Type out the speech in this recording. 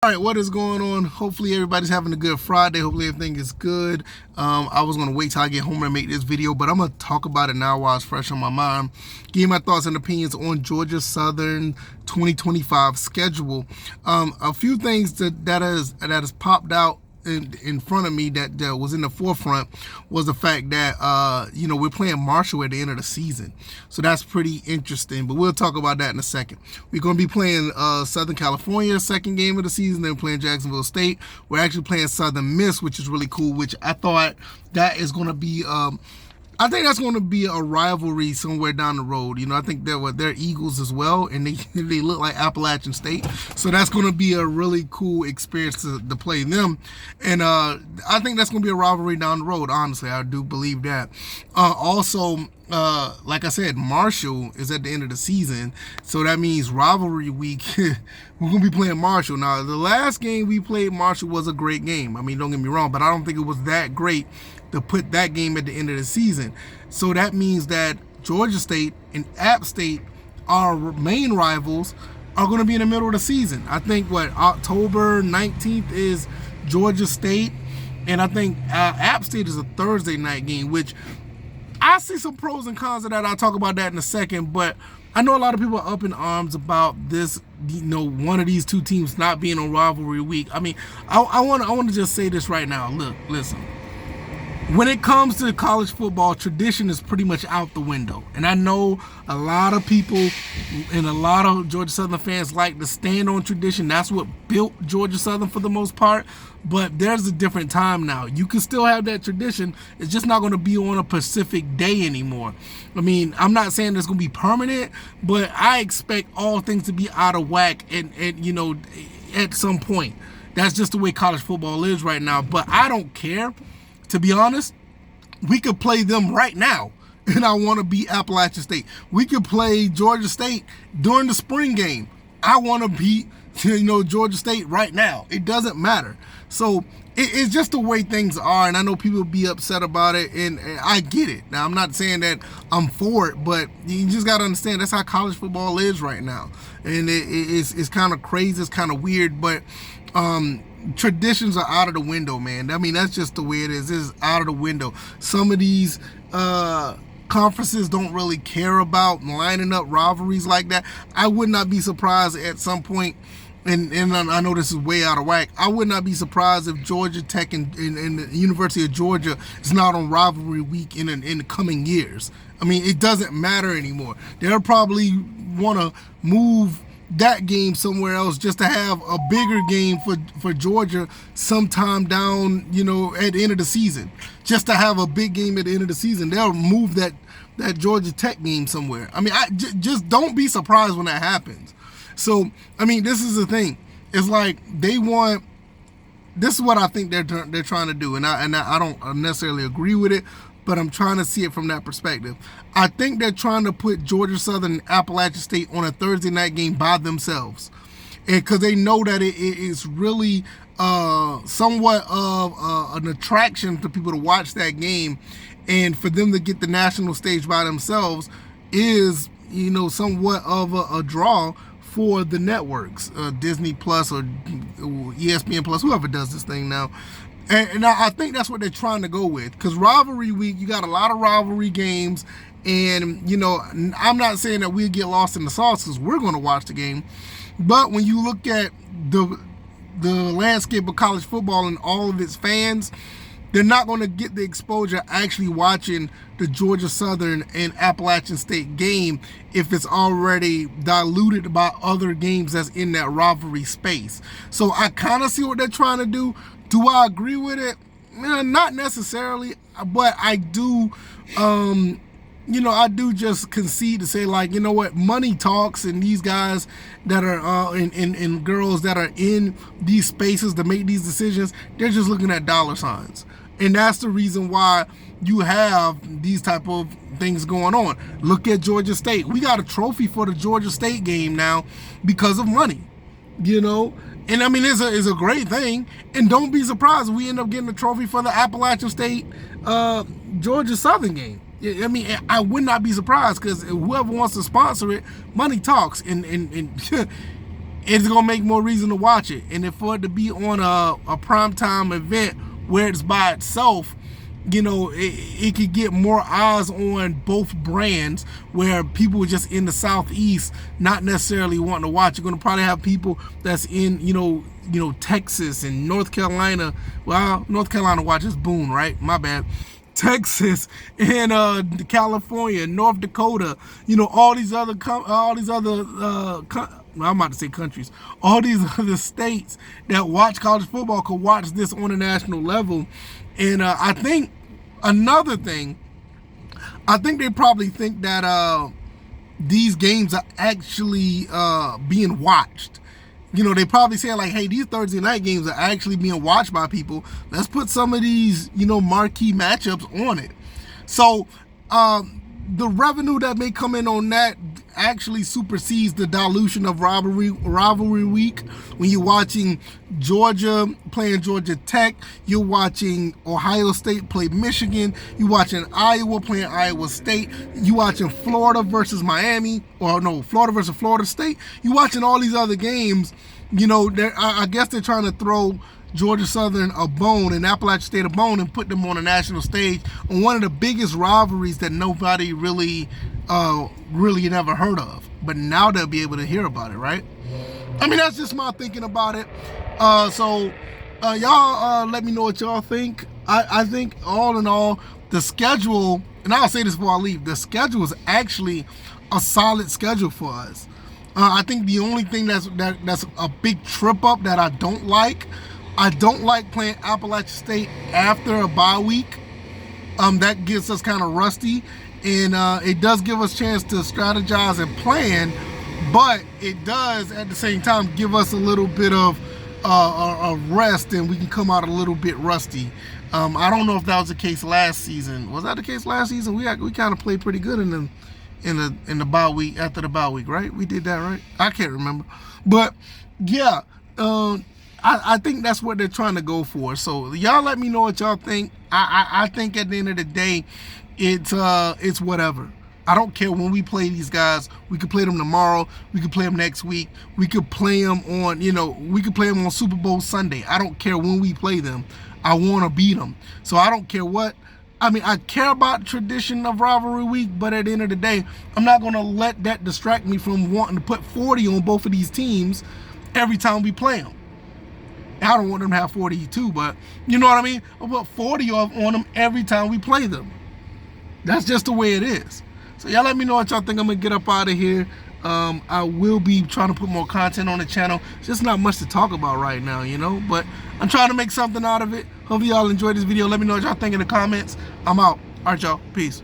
All right, what is going on? Hopefully everybody's having a good Friday. Hopefully everything is good. I was going to wait till I get home and make this video, but I'm going to talk about it now while it's fresh on my mind. Give my thoughts and opinions on Georgia Southern 2025 schedule. A few things that has popped out in front of me that was in the forefront was the fact that we're playing Marshall at the end of the season, so that's pretty interesting, but we'll talk about that in a second. We're going to be playing Southern California second game of the season, then playing Jacksonville State. We're actually playing Southern Miss, which is really cool, which I thought that is going to be I think that's going to be a rivalry somewhere down the road. I think they're Eagles as well, and they look like Appalachian State. So that's going to be a really cool experience to play them. And I think that's going to be a rivalry down the road, honestly. I do believe that. Also, like I said, Marshall is at the end of the season. So that means rivalry week, we're going to be playing Marshall. Now, the last game we played Marshall was a great game. I mean, don't get me wrong, but I don't think it was that great to put that game at the end of the season. So that means that Georgia State and App State, our main rivals, are going to be in the middle of the season. I think October 19th is Georgia State, and I think App State is a Thursday night game, which I see some pros and cons of that. I'll talk about that in a second, but I know a lot of people are up in arms about this, one of these two teams not being on rivalry week. I mean, I want to just say this right now. Look, listen. When it comes to college football, tradition is pretty much out the window. And I know a lot of people and a lot of Georgia Southern fans like to stand on tradition. That's what built Georgia Southern for the most part. But there's a different time now. You can still have that tradition. It's just not going to be on a Pacific day anymore. I mean, I'm not saying it's going to be permanent, but I expect all things to be out of whack and at some point. That's just the way college football is right now. But I don't care. To be honest, we could play them right now, and I want to beat Appalachian State. We could play Georgia State during the spring game. I want to beat, Georgia State right now. It doesn't matter. So it's just the way things are, and I know people be upset about it, and I get it. Now, I'm not saying that I'm for it, but you just got to understand that's how college football is right now, and it's kind of crazy. It's kind of weird, but traditions are out of the window, man. I mean, that's just the way it is. It's out of the window. Some of these conferences don't really care about lining up rivalries like that. I would not be surprised at some point, and I know this is way out of whack, I would not be surprised if Georgia Tech and the University of Georgia is not on rivalry week in the coming years. I mean, it doesn't matter anymore. They'll probably want to move that game somewhere else just to have a bigger game for Georgia sometime down, at the end of the season. Just to have a big game at the end of the season. They'll move that Georgia Tech game somewhere. I mean, just don't be surprised when that happens. So, I mean, this is the thing. It's like this is what I think they're trying to do, and I don't necessarily agree with it, but I'm trying to see it from that perspective. I think they're trying to put Georgia Southern and Appalachian State on a Thursday night game by themselves, and because they know that it is really somewhat of an attraction to people to watch that game, and for them to get the national stage by themselves is somewhat of a draw for the networks, Disney Plus or ESPN Plus, whoever does this thing now. And I think that's what they're trying to go with, because rivalry week, you got a lot of rivalry games, and I'm not saying that we'll get lost in the sauce because we're going to watch the game, but when you look at the landscape of college football and all of its fans, they're not going to get the exposure actually watching the Georgia Southern and Appalachian State game if it's already diluted by other games that's in that rivalry space. So I kind of see what they're trying to do. Do I agree with it? Not necessarily, but I do, I do just concede to say, like, what, money talks, and these guys that are, and girls that are in these spaces to make these decisions, they're just looking at dollar signs. And that's the reason why you have these type of things going on. Look at Georgia State. We got a trophy for the Georgia State game now because of money, And I mean, it's a great thing. And don't be surprised if we end up getting a trophy for the Appalachian State Georgia Southern game. I mean, I would not be surprised, because whoever wants to sponsor it, money talks. And it's gonna make more reason to watch it. And if for it to be on a primetime event where it's by itself, you know, it could get more eyes on both brands, where people just in the Southeast not necessarily wanting to watch. You're gonna probably have people that's in, you know, Texas and North Carolina. Well, North Carolina watches Boone, right? My bad. Texas and California, North Dakota, you know, all these other I'm about to say countries, all these other states that watch college football could watch this on a national level. And I think another thing, I think they probably think that these games are actually being watched. You know, they probably say like, hey, these Thursday night games are actually being watched by people. Let's put some of these, you know, marquee matchups on it. So the revenue that may come in on that actually supersedes the dilution of rivalry week. When you're watching Georgia playing Georgia Tech, you're watching Ohio State play Michigan, you're watching Iowa playing Iowa State, you're watching Florida versus Miami, or no, Florida versus Florida State. You're watching all these other games. You know, I guess they're trying to throw Georgia Southern a bone and Appalachian State a bone and put them on a national stage on one of the biggest rivalries that nobody really never heard of. But now they'll be able to hear about it, right? I mean, that's just my thinking about it. So y'all let me know what y'all think. I think all in all, the schedule, and I'll say this before I leave, the schedule is actually a solid schedule for us. I think the only thing that's a big trip up that I don't like playing Appalachian State after a bye week. That gets us kind of rusty, and it does give us a chance to strategize and plan, but it does at the same time give us a little bit of a rest, and we can come out a little bit rusty. I don't know if that was the case last season. Was that the case last season? We kind of played pretty good in the bye week, after the bye week, right? We did that, right? I can't remember, but yeah. I think that's what they're trying to go for. So y'all let me know what y'all think. I think at the end of the day, it's whatever. I don't care when we play these guys. We could play them tomorrow. We could play them next week. We could play them on, you know, we could play them on Super Bowl Sunday. I don't care when we play them. I want to beat them. So I don't care what. I mean, I care about tradition of rivalry week, but at the end of the day, I'm not going to let that distract me from wanting to put 40 on both of these teams every time we play them. I don't want them to have 42, but you know what I mean? I'll put 40 on them every time we play them. That's just the way it is. So y'all let me know what y'all think. I'm going to get up out of here. I will be trying to put more content on the channel. It's just not much to talk about right now, you know? But I'm trying to make something out of it. Hope y'all enjoyed this video. Let me know what y'all think in the comments. I'm out. All right, y'all. Peace.